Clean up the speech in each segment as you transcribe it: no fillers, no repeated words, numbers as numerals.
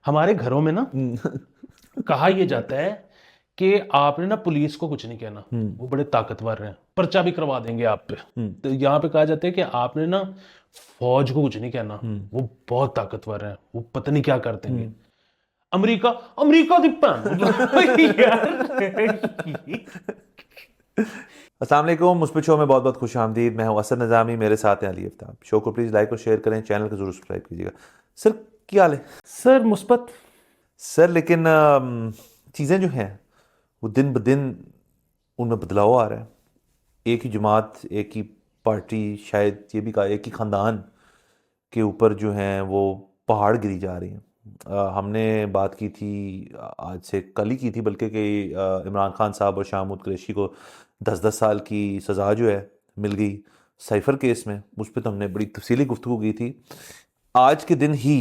हमारे घरों में ना कहा यह जाता है कि आपने ना पुलिस को कुछ नहीं कहना, वो बड़े ताकतवर हैं, पर्चा भी करवा देंगे आप पे। तो यहाँ पे कहा जाता है कि आपने ना फौज को कुछ नहीं कहना, वो बहुत ताकतवर हैं, वो पता नहीं क्या कर देंगे। अमेरिका, अमेरिका दी भैन यार। अस्सलाम वालेकुम, मुस्बित शो में बहुत बहुत खुश आमदीद। मैं हूं असद निज़ामी, मेरे साथ हैं अली आफ्ताब। शो को प्लीज़ लाइक और शेयर करें, चैनल को ज़रूर सब्सक्राइब कीजिएगा। सर क्या हाल है? सर मुस्बत। सर लेकिन चीज़ें जो हैं वो दिन ब दिन उनमें बदलाव आ रहा है। एक ही जमात, एक ही पार्टी, शायद ये भी कहा एक ही ख़ानदान के ऊपर जो हैं वो पहाड़ गिरी जा रही हैं। हमने बात की थी, आज से कल ही की थी बल्कि, कि इमरान खान साहब और शाह महमूद कुरैशी को 10-10 साल की सज़ा जो है मिल गई साइफ़र केस में। उस पर तो हमने बड़ी तफसीली गुफ्तगू की थी। आज के दिन ही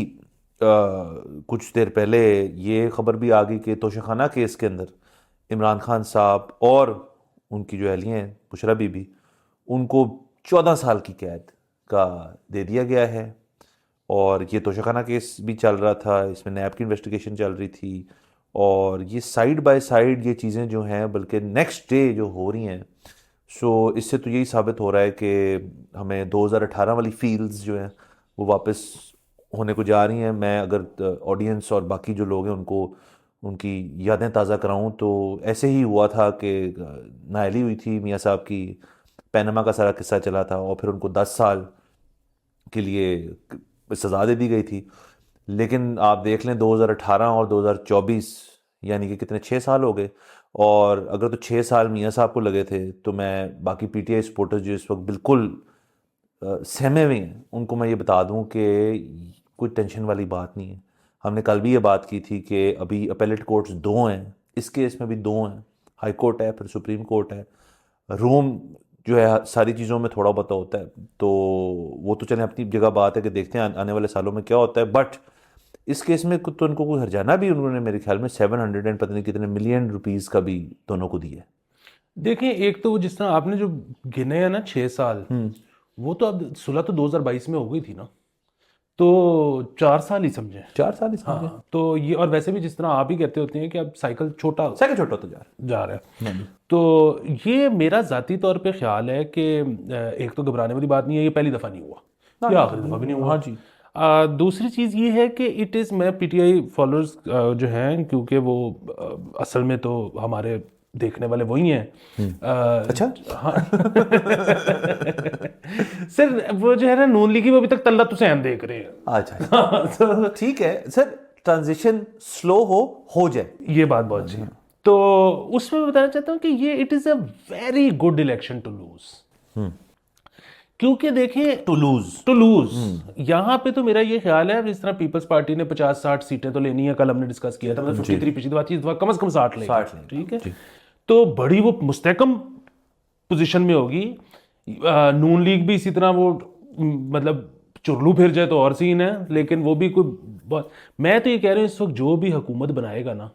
कुछ देर पहले ये ख़बर भी आ गई कि तोशाखाना केस के अंदर इमरान खान साहब और उनकी जो अहलिया हैं बुशरा बीबी, उनको 14 साल की कैद का दे दिया गया है। और ये तोशाखाना केस भी चल रहा था, इसमें नैब की इन्वेस्टिगेशन चल रही थी, और ये साइड बाय साइड ये चीज़ें जो हैं बल्कि नेक्स्ट डे जो हो रही हैं। सो इससे तो यही साबित हो रहा है कि हमें 2018 वाली फील्स जो हैं वो वापस होने को जा रही हैं। मैं अगर ऑडियंस और बाकी जो लोग हैं उनको उनकी यादें ताज़ा कराऊं तो ऐसे ही हुआ था कि नाअहली हुई थी मियाँ साहब की, पैनमा का सारा किस्सा चला था, और फिर उनको 10 साल के लिए सज़ा दे दी गई थी। लेकिन आप देख लें 2018 और 2024 यानी कि कितने 6 साल हो गए। और अगर तो 6 साल मियाँ साहब को लगे थे तो मैं बाकी पीटीआई सपोर्टर्स जो इस वक्त बिल्कुल सहमे हुए हैं उनको मैं ये बता दूं कि कोई टेंशन वाली बात नहीं है। हमने कल भी ये बात की थी कि अभी अपेलेट कोर्ट्स 2 हैं, इस केस में भी 2 हैं, हाई कोर्ट है फिर सुप्रीम कोर्ट है। रूम जो है सारी चीज़ों में थोड़ा बहुत होता है, तो वो तो चलें अपनी जगह बात है कि देखते हैं आने वाले सालों में क्या होता है। बट इस केस में तो उनको कोई हर्जाना भी उन्होंने मेरे ख्याल में 700 एंड पता नहीं कितने मिलियन रुपीज़ का भी दोनों को दिया है। देखिए, एक तो जिस तरह आपने जो गिने हैं ना 6 साल, वो तो अब सुलह तो 2022 में हो गई थी ना, तो 4 साल ही समझे। 4 साल इसमें हाँ, तो ये, और वैसे भी जिस तरह आप ही कहते होते हैं कि अब साइकिल छोटा साइकिल छोटा होता जा रहा है, जा रहा। तो ये मेरा जाती तौर पे ख्याल है कि एक तो घबराने वाली बात नहीं है, ये पहली दफ़ा नहीं हुआ, ये आखिरी दफ़ा भी नहीं हुआ। हाँ जी। दूसरी चीज़ ये है कि इट इज़, मैं पीटीआई फॉलोअर्स जो हैं, क्योंकि वो असल में तो हमारे देखने वाले वही हैं। अच्छा। हाँ। सर वो जो है ना नून लीगी, वो अभी तक तल्लत हुसैन देख रहे हैं। अच्छा ठीक है सर, ट्रांजिशन स्लो हो जाए, ये बात बहुत अच्छी है। तो उसमें मैं बताना चाहता हूँ कि ये it is a very good election to lose, क्योंकि देखिए टू लूज यहाँ पे तो मेरा ये ख्याल है, जिस तरह पीपल्स पार्टी ने 50-60 सीटें तो लेनी है, कल हमने डिस्कस किया था, मतलब 53 पिछली बात, इस दफा कम से कम 60 लेंगे, ठीक है। तो बड़ी वो मुस्तहकम पोजीशन में होगी। नून लीग भी इसी तरह, वो मतलब चुरलू फिर जाए तो और सीन है, लेकिन वो भी कोई मैं तो ये कह रहा हूँ इस वक्त जो भी हुकूमत बनाएगा ना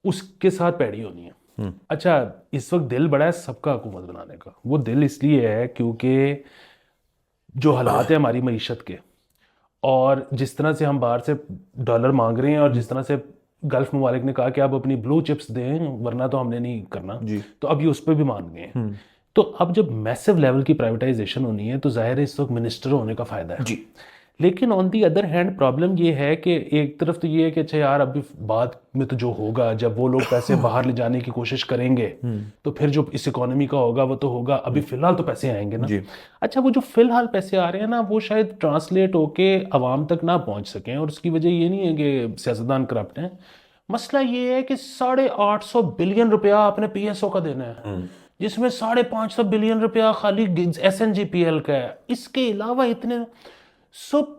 उसके साथ पैड़ी होनी है। अच्छा, इस वक्त दिल बड़ा है सबका हुकूमत बनाने का। वो दिल इसलिए है क्योंकि जो हालात है हमारी मईशत के, और जिस तरह से हम बाहर से डॉलर मांग रहे हैं, और जिस तरह से गल्फ ममालिक ने कहा कि आप अपनी ब्लू चिप्स दें वरना तो हमने नहीं करना, तो अब ये उस पर भी मान गए हैं। तो अब जब मैसिव लेवल की प्राइवेटाइजेशन होनी है तो जाहिर है इस वक्त मिनिस्टर होने का फायदा है जी। लेकिन on the other hand problem ये है कि एक तरफ तो ये है कि अच्छा यार, अभी बाद में तो जो होगा, जब वो लोग पैसे बाहर ले जाने की कोशिश करेंगे तो फिर जो इस इकोनॉमी का होगा वो तो होगा, अभी फिलहाल तो पैसे आएंगे ना जी। अच्छा, वो जो फिलहाल पैसे आ रहे हैं ना, वो शायद ट्रांसलेट होके आवाम तक ना पहुंच सकें, और उसकी वजह ये नहीं है कि सियासतदान करप्ट हैं। मसला ये है कि 850 बिलियन रुपया आपने पीएसओ का देना है, जिसमें 550 बिलियन रुपया खाली एसएनजीपीएल का है। इसके अलावा इतने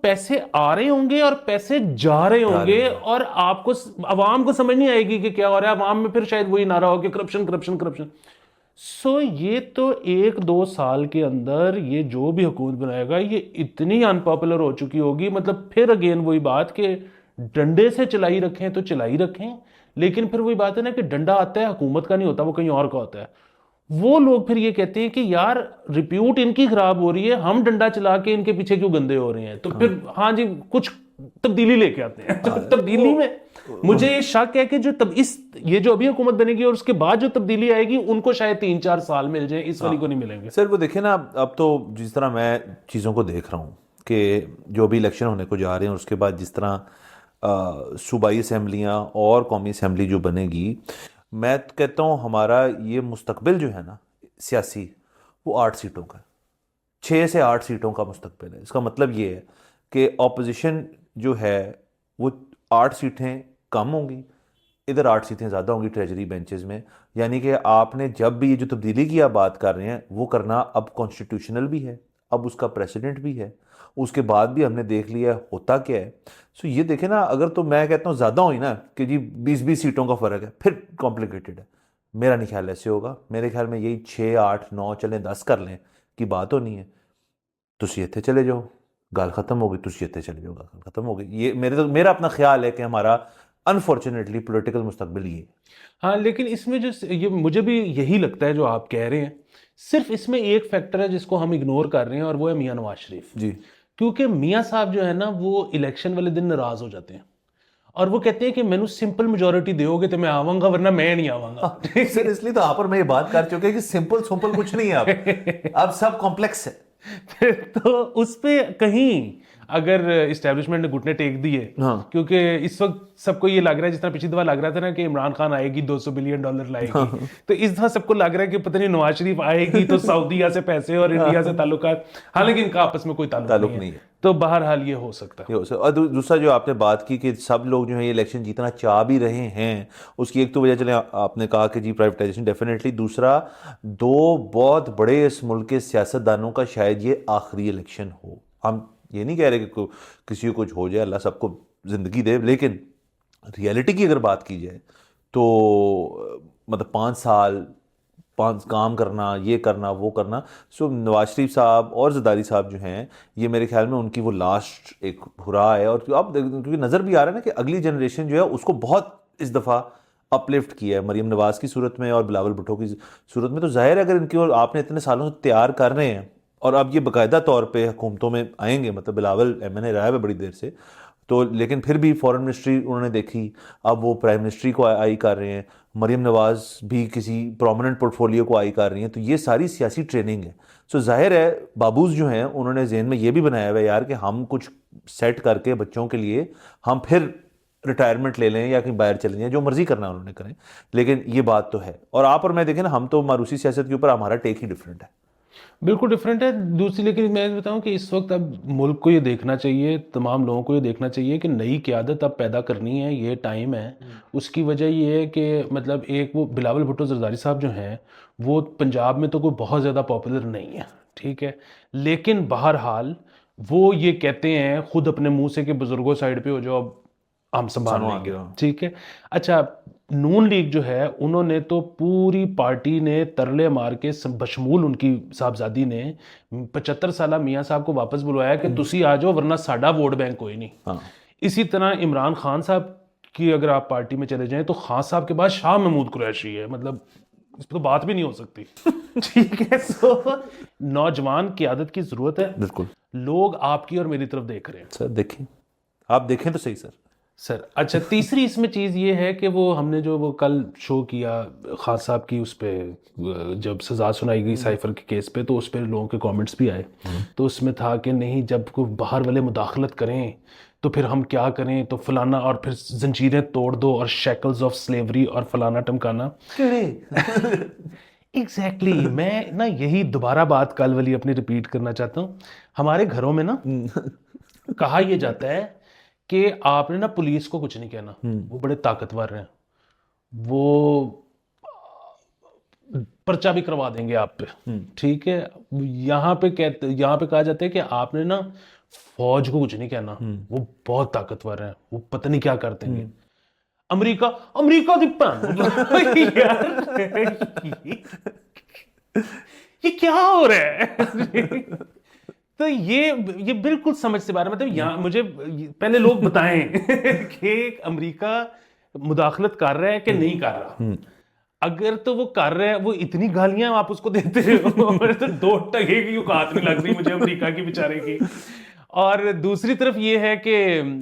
पैसे आ रहे होंगे और पैसे जा रहे होंगे, और आपको, आवाम को समझ नहीं आएगी कि क्या हो रहा है। आवाम में फिर शायद वही नारा हो कि करप्शन करप्शन करप्शन। ये तो 1-2 साल के अंदर ये जो भी हुकूमत बनाएगा ये इतनी अनपॉपुलर हो चुकी होगी, मतलब फिर अगेन वही बात कि डंडे से चलाई रखें तो चलाई रखें, लेकिन फिर वही बात है ना कि डंडा आता है हुकूमत का नहीं होता, वो कहीं और का होता है। वो लोग फिर ये कहते हैं कि यार रिप्यूट इनकी खराब हो रही है, हम डंडा चला के इनके पीछे क्यों गंदे हो रहे हैं। तो फिर हाँ जी, कुछ तब्दीली लेके आते हैं। तो तब्दीली में मुझे ये शक है कि ये जो अभी हुकूमत बनेगी और उसके बाद जो तब्दीली आएगी उनको शायद 3-4 साल मिल जाए, इस वाली को नहीं मिलेंगे। सर वो देखिए ना, अब तो जिस तरह मैं चीज़ों को देख रहा हूँ कि जो भी इलेक्शन होने को जा रहे हैं, उसके बाद जिस तरह सूबाई असम्बलियाँ और कौमी असम्बली जो बनेगी, मैं कहता हूँ हमारा ये मुस्तकबिल जो है ना सियासी, वो 8 सीटों का, 6 से 8 सीटों का मुस्तकबिल है। इसका मतलब ये है कि ऑपोजिशन जो है वो 8 सीटें कम होंगी, इधर 8 सीटें ज़्यादा होंगी ट्रेजरी बेंचेस में। यानी कि आपने जब भी ये जो तब्दीली की आप बात कर रहे हैं वो करना अब कॉन्स्टिट्यूशनल भी है, अब उसका प्रेसिडेंट भी है, उसके बाद भी हमने देख लिया होता क्या है। सो ये देखें ना, अगर तो मैं कहता हूँ ज़्यादा हुई ना कि जी 20-20 सीटों का फ़र्क है, फिर कॉम्प्लिकेटेड है। मेरा नहीं ख्याल ऐसे होगा। मेरे ख्याल में यही 6, 8, 9 चलें 10 कर लें की बात होनी है। तुसी इत्थे चले जाओ, गल खत्म हो गई, तुसी इत्थे चले जाओ, गल खत्म हो गई। ये मेरा अपना ख्याल है कि हमारा अनफॉर्चुनेटली पॉलिटिकल मुस्तकबिल ये। हाँ, लेकिन इसमें जो ये मुझे भी यही लगता है जो आप कह रहे हैं, सिर्फ इसमें एक फैक्टर है जिसको हम इग्नोर कर रहे हैं और वो है मियां नवाज शरीफ जी। क्योंकि मियां साहब जो है ना वो इलेक्शन वाले दिन नाराज हो जाते हैं और वो कहते हैं कि मैंू सिंपल मेजोरिटी दोगे तो मैं आवांगा, वरना मैं नहीं आवांगा। सर इसलिए तो आप और मैं ये बात कर चुके हैं कि सिंपल सिंपल कुछ नहीं है, अब सब कॉम्प्लेक्स है। तो उस पे कहीं अगर इस्टेब्लिशमेंट ने घुटने टेक दिए, हाँ। क्योंकि इस वक्त सबको ये लग रहा है, जिस तरह पिछली दफा लग रहा था ना कि इमरान खान आएगी $200 बिलियन लाएगी, तो इस दफा सबको लग रहा है कि पता नहीं नवाज शरीफ आएगी तो सऊदीया से पैसे और इंडिया से ताल्लुकात, हालांकि इनका आपस में कोई ताल्लुक नहीं है। तो बहरहाल ये हो सकता है। और दूसरा जो आपने बात की कि सब लोग जो है ये इलेक्शन जीतना चाह भी रहे हैं, उसकी एक तो वजह चले आपने कहा कि जी प्राइवेटाइजेशन डेफिनेटली, दूसरा 2 बहुत बड़े इस मुल्क के सियासतदानों का शायद ये आखिरी इलेक्शन हो। हम ये नहीं कह रहे कि किसी को कुछ हो जाए, अल्लाह सबको ज़िंदगी दे, लेकिन रियलिटी की अगर बात की जाए तो मतलब 5 साल काम करना, ये करना, वो करना। सो नवाज शरीफ साहब और जरदारी साहब जो हैं, ये मेरे ख्याल में उनकी वो लास्ट एक हुरा है। और अब क्योंकि नज़र भी आ रहा है ना कि अगली जनरेशन जो है उसको बहुत इस दफ़ा अपलिफ्ट किया है, मरीम नवाज की सूरत में और बिलावल भुट्टो की सूरत में। तो जाहिर है अगर इनकी और आपने इतने सालों से तैयार कर रहे हैं और अब ये बाकायदा तौर पे हुकूमतों में आएंगे, मतलब बिलावल MNA रहा है बड़ी देर से, तो लेकिन फिर भी फॉरेन मिनिस्ट्री उन्होंने देखी, अब वो प्राइम मिनिस्ट्री को आई कर रहे हैं, मरीम नवाज भी किसी प्रोमिनेंट पोर्टफोलियो को आई कर रही हैं, तो ये सारी सियासी ट्रेनिंग है। सो जाहिर है बाबूज जो हैं उन्होंने जहन में ये भी बनाया हुआ है यार कि हम कुछ सेट करके बच्चों के लिए हम फिर रिटायरमेंट ले लें या कहीं बाहर चले जाएं, जो मर्जी करना उन्होंने करें। लेकिन ये बात तो है। और आप और मैं देखें ना, हम तो मारूसी सियासत के ऊपर हमारा टेक ही डिफरेंट है, बिल्कुल डिफरेंट है। दूसरी, लेकिन मैं बताऊं कि इस वक्त अब मुल्क को ये देखना चाहिए, तमाम लोगों को ये देखना चाहिए कि नई क़यादत अब पैदा करनी है, ये टाइम है। उसकी वजह ये है कि मतलब एक वो बिलावल भुट्टो जरदारी साहब जो हैं वो पंजाब में तो कोई बहुत ज़्यादा पॉपुलर नहीं है, ठीक है, लेकिन बहरहाल वो ये कहते हैं खुद अपने मुंह से कि बुजुर्गों साइड पे हो जाओ, अब हम संभाल लेंगे, ठीक है। अच्छा, नून लीग जो है उन्होंने तो पूरी पार्टी ने तरले मार के बशमूल उनकी साहबजादी ने 75 साल मियाँ साहब को वापस बुलवाया कि तुसी आ जाओ वरना साडा वोट बैंक कोई नहीं। हाँ। इसी तरह इमरान खान साहब की अगर आप पार्टी में चले जाएं तो खान साहब के बाद शाह महमूद कुरैशी है, मतलब इस पर तो बात भी नहीं हो सकती। ठीक है, सो नौजवान क़यादत की जरूरत है। बिल्कुल। लोग आपकी और मेरी तरफ देख रहे हैं। सर देखें, आप देखें तो सही सर। अच्छा, तीसरी इसमें चीज़ ये है कि वो हमने जो वो कल शो किया खान साहब की, उस पर जब सज़ा सुनाई गई साइफर के केस पे, तो उस पर लोगों के कमेंट्स भी आए। तो उसमें था कि नहीं, जब कोई बाहर वाले मुदाखलत करें तो फिर हम क्या करें, तो फलाना, और फिर जंजीरें तोड़ दो और शैकल्स ऑफ स्लेवरी और फलाना टमकाना। एग्जैक्टली मैं ना यही दोबारा बात कल वाली अपनी रिपीट करना चाहता हूँ। हमारे घरों में ना कहा यह जाता है कि आपने ना पुलिस को कुछ नहीं कहना, वो बड़े ताकतवर हैं, वो पर्चा भी करवा देंगे आप पे, ठीक है। यहाँ पे कहा जाता है कि आपने ना फौज को कुछ नहीं कहना, वो बहुत ताकतवर हैं, वो पता नहीं क्या कर देंगे। अमेरिका दी ये क्या हो रहा है? तो ये बिल्कुल समझ से बाहर, मतलब यहाँ मुझे पहले लोग बताएं कि अमेरिका मुदाखलत कर रहा है कि नहीं कर रहा। अगर तो वो कर रहा है, वो इतनी गालियां आप उसको देते हो तो 2 टके की औकात नहीं लग रही मुझे अमेरिका की बेचारे की। और दूसरी तरफ ये है कि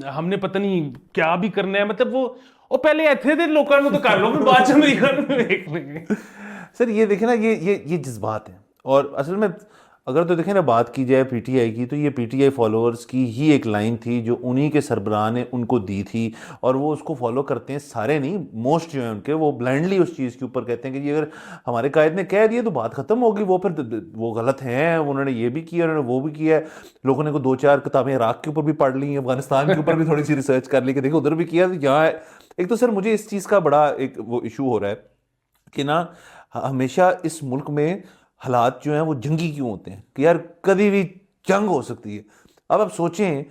हमने पता नहीं क्या भी करना है, मतलब वो पहले थे लोगों में तो कर लो, फिर बाद च अमेरिका में देख लेंगे। सर ये देखें ना, ये जज्बात हैं। और असल में अगर तो देखें ना, बात की जाए पीटीआई की, तो ये पीटीआई फॉलोअर्स की ही एक लाइन थी जो उन्हीं के सरबराह ने उनको दी थी, और वो उसको फॉलो करते हैं। सारे नहीं, मोस्ट जो हैं उनके, वो ब्लाइंडली उस चीज़ के ऊपर कहते हैं कि ये अगर हमारे कायद ने कह दिया तो बात ख़त्म होगी, वो फिर वो गलत हैं, उन्होंने ये भी किया, उन्होंने वो भी किया है। लोगों ने को 2-4 किताबें इराक के ऊपर भी पढ़ ली, अफगानिस्तान के ऊपर भी थोड़ी सी रिसर्च कर ली कि देखो उधर भी किया। तो यहाँ एक तो सर मुझे इस चीज़ का बड़ा एक वो इशू हो रहा है कि ना, हमेशा इस मुल्क में हालात जो हैं वो जंगी क्यों होते हैं कि यार कभी भी जंग हो सकती है। अब आप सोचें,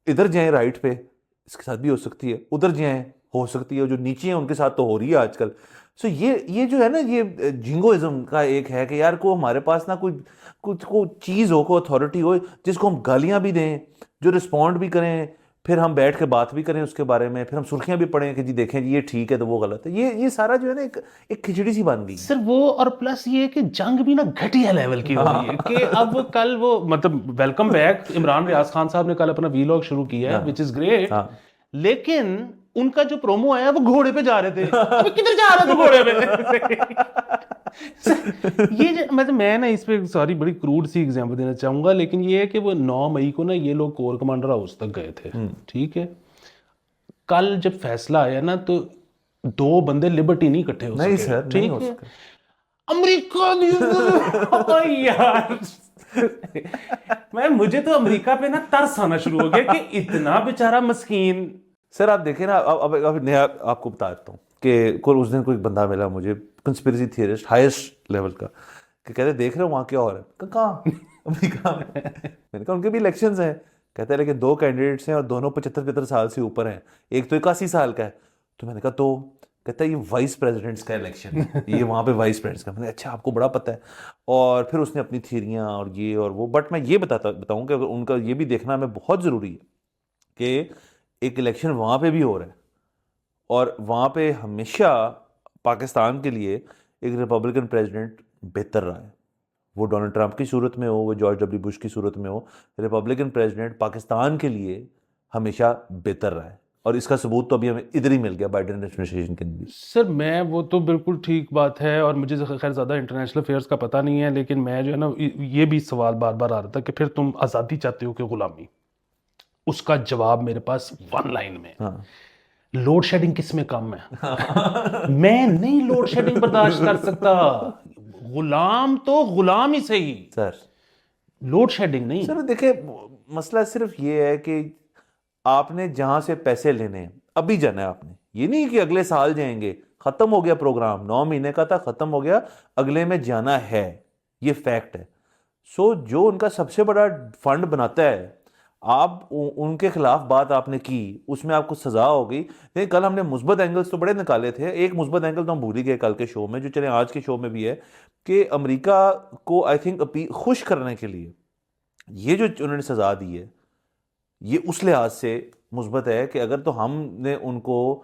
इधर जाएं राइट पे, इसके साथ भी हो सकती है, उधर जाएं हो सकती है, जो नीचे हैं उनके साथ तो हो रही है आजकल। सो ये जो है ना, ये जिंगोइज्म का एक है कि यार को हमारे पास ना कोई कुछ को चीज़ हो, को अथॉरिटी हो जिसको हम गालियां भी दें, जो रिस्पॉन्ड भी करें, फिर हम बैठ के बात भी करें उसके बारे में, फिर हम सुर्खियां भी पढ़ें कि जी देखें जी ये ठीक है तो वो गलत है। ये सारा जो है ना एक खिचड़ी सी बन गई सर वो, और प्लस ये कि जंग भी ना घटिया लेवल की हो रही है कि अब कल वो, मतलब वेलकम बैक, इमरान रियाज खान साहब ने कल अपना वीलॉग शुरू किया है, विच इज ग्रेट। लेकिन उनका जो प्रोमो आया वो घोड़े पे जा रहे थे। अबे किधर जा रहे थे घोड़े पे? ये मतलब मैं ना इस पे सॉरी बड़ी क्रूड सी एग्जांपल देना चाहूंगा, लेकिन ये है कि वो 9 मई को ना ये लोग कोर कमांडर हाउस तक गए थे, ठीक है। कल जब फैसला आया ना, तो 2 बंदे लिबर्टी नहीं इकट्ठे हो नहीं सके, सर, नहीं हो सके। अमेरिका यार मुझे तो अमेरिका पे ना तरस आना शुरू हो गया कि इतना बेचारा मस्कीन। सर आप देखें ना, अब नया आपको बता देता हूँ कि कोई उस दिन कोई बंदा मिला मुझे, कंस्पिरेसी थियरिस्ट हाईएस्ट लेवल का, कि कहते देख रहे हो वहाँ क्या हो रहा है? कहाँ? अमेरिका में। मैंने कहा उनके भी इलेक्शंस हैं। कहते हैं लेकिन 2 कैंडिडेट्स हैं और दोनों 75 साल से ऊपर हैं, एक तो 81 साल का है। तो मैंने कहा तो, कहता है ये वाइस प्रेसिडेंट्स का इलेक्शन है, ये वहाँ पे वाइस प्रेसिडेंट्स का। मैंने अच्छा आपको बड़ा पता है। और फिर उसने अपनी थियरियाँ और ये और वो, बट मैं ये बताऊँ कि अगर उनका ये भी देखना हमें बहुत ज़रूरी है कि एक इलेक्शन वहाँ पे भी हो रहा है, और वहाँ पे हमेशा पाकिस्तान के लिए एक रिपब्लिकन प्रेसिडेंट बेहतर रहा है। वो डोनाल्ड ट्रंप की सूरत में हो, वो जॉर्ज डब्ल्यू बुश की सूरत में हो, रिपब्लिकन प्रेसिडेंट पाकिस्तान के लिए हमेशा बेहतर रहा है। और इसका सबूत तो अभी हमें इधर ही मिल गया बाइडेन एडमिनिस्ट्रेशन के लिए। सर मैं, वो तो बिल्कुल ठीक बात है, और मुझे खैर ज़्यादा इंटरनेशनल अफेयर्स का पता नहीं है, लेकिन मैं जो है ना, ये भी सवाल बार बार आ रहा था कि फिर तुम आज़ादी चाहते हो कि गुलामी? उसका जवाब मेरे पास 1 लाइन में, हाँ। लोड शेडिंग किस में कम है? मैं नहीं लोड शेडिंग बर्दाश्त कर सकता। गुलाम तो गुलाम ही सही, सर लोड शेडिंग नहीं। सर देखिए, मसला सिर्फ ये है कि आपने जहां से पैसे लेने हैं अभी जाना है आपने, ये नहीं कि अगले साल जाएंगे। खत्म हो गया प्रोग्राम, 9 महीने का था, खत्म हो गया, अगले में जाना है, ये फैक्ट है। सो जो उनका सबसे बड़ा फंड बनाता है, आप उनके खिलाफ बात आपने की, उसमें आपको सजा हो गई। लेकिन कल हमने मुस्बत एंगल्स तो बड़े निकाले थे। एक मुस्बत एंगल तो हम भूल ही गए कल के शो में, जो चले आज के शो में भी है, कि अमेरिका को आई थिंक खुश करने के लिए ये जो उन्होंने सजा दी है, ये उस लिहाज से मुस्बत है कि अगर तो हमने उनको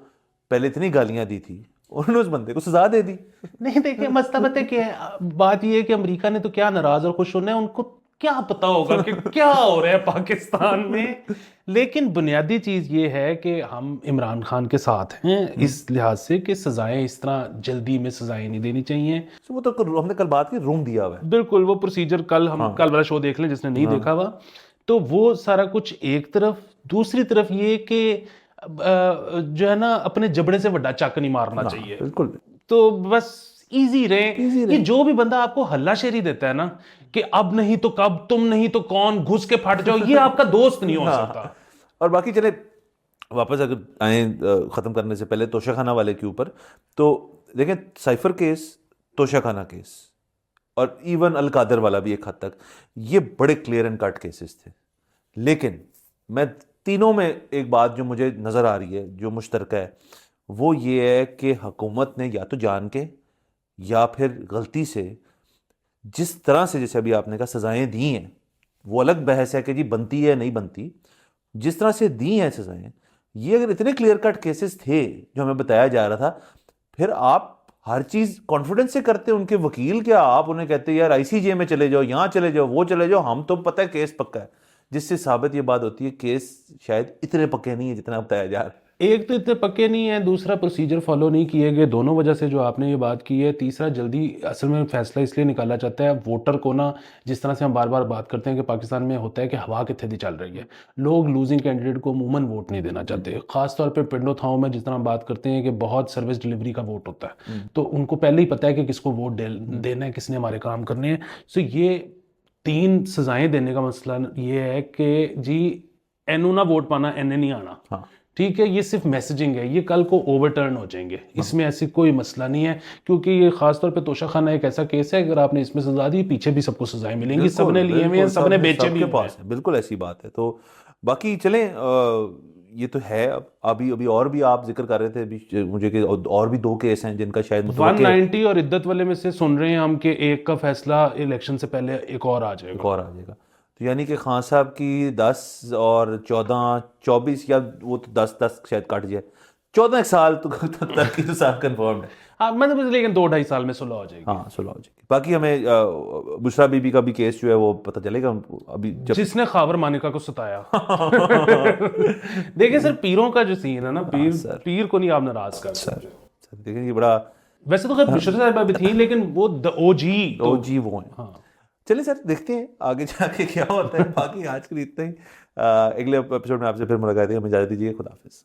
पहले इतनी गालियां दी थी, उन्होंने उस बंदे को सजा दे दी। नहीं देखिए, मसला पता है क्या है, बात ये है कि अमेरिका ने तो क्या नाराज और खुश होना है, उनको क्या पता होगा कि क्या हो रहा है पाकिस्तान में। लेकिन बुनियादी चीज ये है कि हम इमरान खान के साथ हैं इस लिहाज से कि सजाएं इस तरह जल्दी में सजाएं नहीं देनी चाहिए। वो तो हमने कल बात की, रूम दिया हुआ है बिल्कुल, वो प्रोसीजर कल हम कल वाला शो देख लें जिसने नहीं देखा हुआ, तो वो सारा कुछ एक तरफ। दूसरी तरफ ये कि जो है ना, अपने जबड़े से बड़ा चक नहीं मारना चाहिए। बिल्कुल। तो बस इजी रहे। ये जो भी बंदा आपको हल्लाशेरी देता है ना कि अब नहीं तो कब, तुम नहीं तो कौन, घुस के फट जाओ, ये आपका दोस्त नहीं हो सकता। और बाकी चले वापस अगर आए ख़त्म करने से पहले तोशाखाना वाले के ऊपर, तो देखें साइफर केस, तोशाखाना केस और इवन अलकादर वाला भी एक हद तक, ये बड़े क्लियर एंड कट केसेस थे। लेकिन मैं तीनों में एक बात जो मुझे नज़र आ रही है जो मुश्तरका है, वो ये है कि हुकूमत ने या तो जान के या फिर गलती से, जिस तरह से जैसे अभी आपने कहा सज़ाएं दी हैं, वो अलग बहस है कि जी बनती है नहीं बनती, जिस तरह से दी हैं सज़ाएं, ये अगर इतने क्लियर कट केसेस थे जो हमें बताया जा रहा था, फिर आप हर चीज़ कॉन्फिडेंस से करते। उनके वकील क्या, आप उन्हें कहते यार आईसीजे में चले जाओ, यहाँ चले जाओ, वो चले जाओ, हम तो पता है केस पक्का है। जिससे साबित ये बात होती है केस शायद इतने पक्के नहीं है जितना बताया जा रहा है। एक तो इतने पक्के नहीं है, दूसरा प्रोसीजर फॉलो नहीं किए गए, दोनों वजह से जो आपने ये बात की है। तीसरा, जल्दी असल में फैसला इसलिए निकाला जाता है वोटर को ना, जिस तरह से हम बार बार बात करते हैं कि पाकिस्तान में होता है कि हवा कितने दी चल रही है, लोग लूजिंग कैंडिडेट को अमूमन वोट नहीं देना चाहते। खासतौर पर पिंडों थाओं में जिस तरह हम बात करते हैं कि बहुत सर्विस डिलीवरी का वोट होता है, तो उनको पहले ही पता है कि किसको वोट देना है, किसने हमारे काम करने हैं। सो ये 3 सजाएं देने का मसला ये है कि जी एनू ना वोट पाना, एनए नहीं आना। हाँ। ठीक है, ये सिर्फ मैसेजिंग है, ये कल को ओवरटर्न हो जाएंगे, इसमें ऐसी कोई मसला नहीं है। क्योंकि ये खासतौर पे तोशा खाना एक ऐसा केस है, अगर आपने इसमें सजा दी, पीछे भी सबको सजाएं मिलेंगी, सबने लिए हुए हैं, सबने बेचे भी पास है। बिल्कुल ऐसी बात है। तो बाकी चलें, ये तो है। अभी अभी और भी आप जिक्र कर रहे थे अभी मुझे कि और भी 2 केस हैं जिनका शायद 190 और इद्दत वाले में से सुन रहे हैं हम कि एक का फैसला इलेक्शन से पहले एक और आ जाएगा। तो यानी कि खान साहब की 10 और 14 24 या वो तो 10 शायद काट जाए, 14 साल तो तरक्की तो साहब कंफर्म है। हाँ, मतलब लेकिन 2-2.5 साल में सुलह हो जाएगी। हाँ, सुलह हो जाएगी। बाकी हमें बुशरा बीबी का भी केस जो है वो पता चलेगा अभी जिसने खावर मानिका को सताया। देखिए सर, पीरों का जो सीन है ना, पीर को नहीं आप नाराज कर सर देखिए, ये बड़ा वैसे तो खैर बुशरा साहब भी थी, लेकिन वो ओजी वो है। हाँ। चलिए सर, देखते हैं आगे जाके क्या होता है। बाकी आज के लिए इतना ही। अगले एपिसोड में आपसे फिर मुलाकात है। हमें इजाजत दीजिए। खुदा हाफिज।